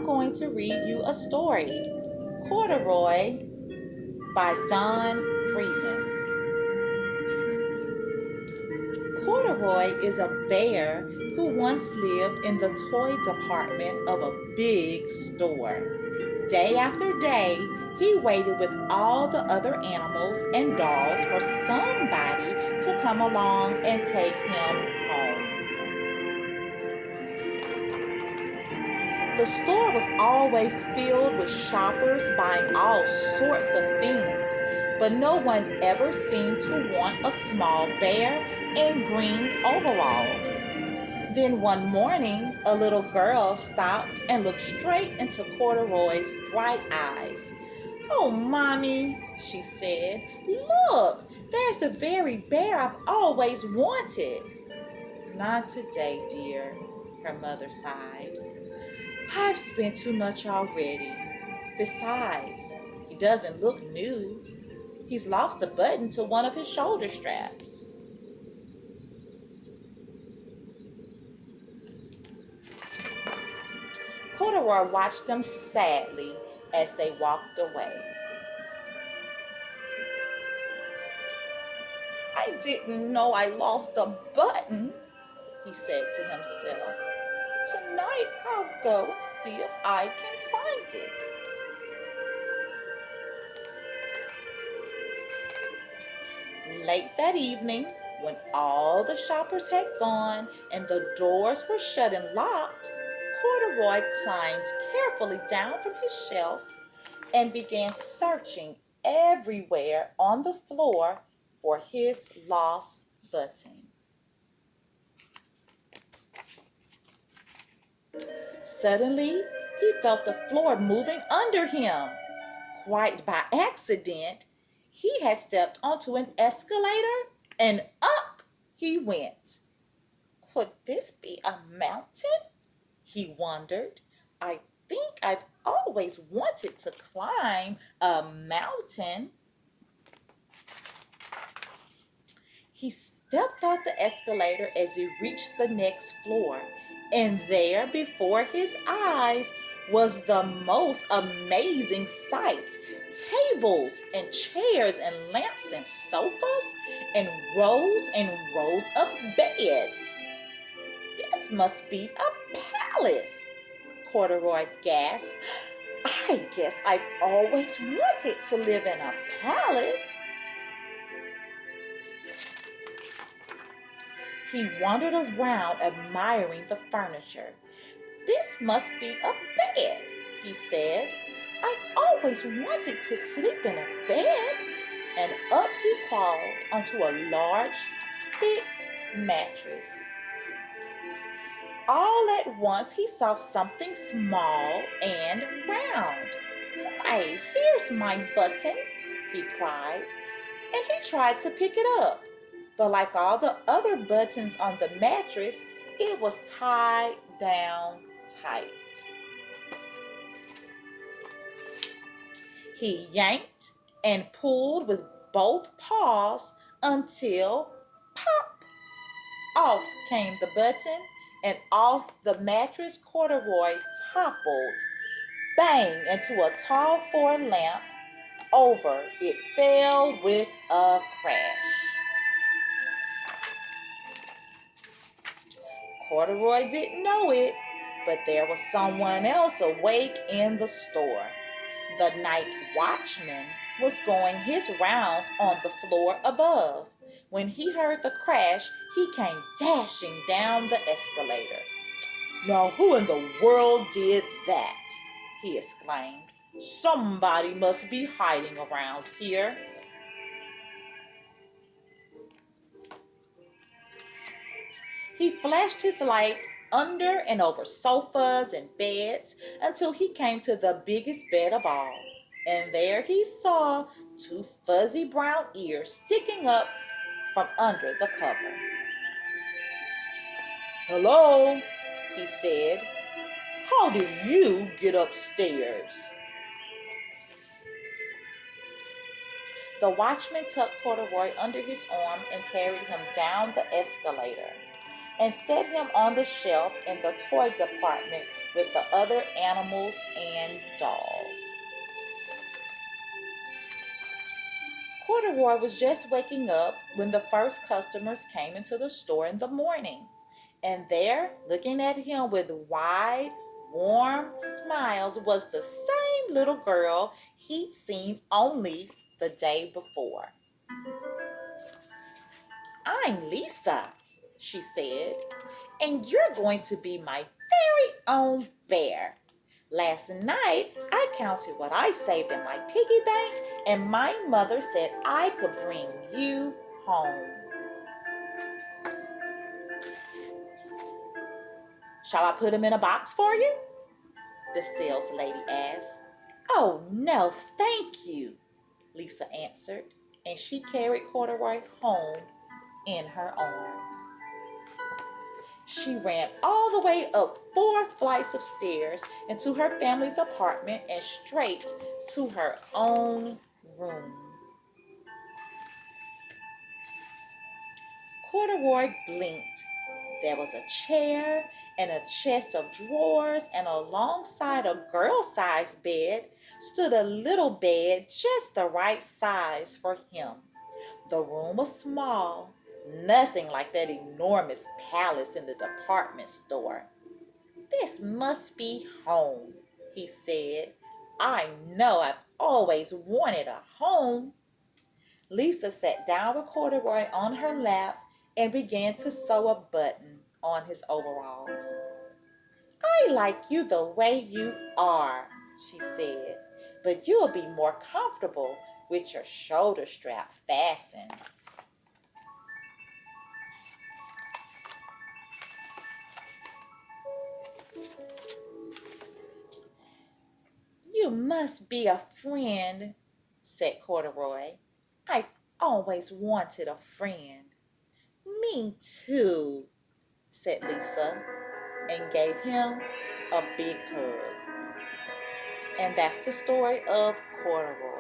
I'm going to read you a story, Corduroy by Don Freeman. Corduroy is a bear who once lived in the toy department of a big store. Day after day, he waited with all the other animals and dolls for somebody to come along and take him home. The store was always filled with shoppers buying all sorts of things, but no one ever seemed to want a small bear in green overalls. Then one morning, a little girl stopped and looked straight into Corduroy's bright eyes. "Oh, Mommy," she said, "look, there's the very bear I've always wanted." "Not today, dear," her mother sighed. "I've spent too much already. Besides, he doesn't look new. He's lost a button to one of his shoulder straps." Corduroy watched them sadly as they walked away. "I didn't know I lost a button," he said to himself. "Tonight I'll go and see if I can find it." Late that evening, when all the shoppers had gone and the doors were shut and locked, Corduroy climbed carefully down from his shelf and began searching everywhere on the floor for his lost button. Suddenly, he felt the floor moving under him. Quite by accident, he had stepped onto an escalator and up he went. Could this be a mountain? He wondered. I think I've always wanted to climb a mountain. He stepped off the escalator as he reached the next floor, and there before his eyes was the most amazing sight. Tables and chairs and lamps and sofas and rows of beds. "This must be a palace," Corduroy gasped. "I guess I've always wanted to live in a palace." He wandered around admiring the furniture. "This must be a bed," he said. "I've always wanted to sleep in a bed." And up he crawled onto a large, thick mattress. All at once he saw something small and round. "Why, here's my button," he cried, and he tried to pick it up. But like all the other buttons on the mattress, it was tied down tight. He yanked and pulled with both paws until pop! Off came the button, and off the mattress Corduroy toppled, bang, into a tall foreign lamp. Over it fell with a crash. Corduroy didn't know it, but there was someone else awake in the store. The night watchman was going his rounds on the floor above. When he heard the crash, he came dashing down the escalator. "Now, who in the world did that?" he exclaimed. "Somebody must be hiding around here." He flashed his light under and over sofas and beds until he came to the biggest bed of all. And there he saw two fuzzy brown ears sticking up from under the cover. "Hello," he said. "How did you get upstairs?" The watchman tucked Corduroy under his arm and carried him down the escalator and set him on the shelf in the toy department with the other animals and dolls. Corduroy was just waking up when the first customers came into the store in the morning. And there, looking at him with wide, warm smiles, was the same little girl he'd seen only the day before. "I'm Lisa," she said, "and you're going to be my very own bear. Last night, I counted what I saved in my piggy bank, and my mother said I could bring you home." "Shall I put him in a box for you?" the sales lady asked. "Oh, no, thank you," Lisa answered, and she carried Corduroy home in her arms. She ran all the way up 4 flights of stairs into her family's apartment and straight to her own room. Corduroy blinked. There was a chair and a chest of drawers, and alongside a girl-sized bed stood a little bed just the right size for him. The room was small, nothing like that enormous palace in the department store. "This must be home," he said. "I know I've always wanted a home." Lisa sat down with Corduroy on her lap and began to sew a button on his overalls. "I like you the way you are," she said, "but you'll be more comfortable with your shoulder strap fastened." "You must be a friend," said Corduroy. "I've always wanted a friend." "Me too," said Lisa, and gave him a big hug. And that's the story of Corduroy.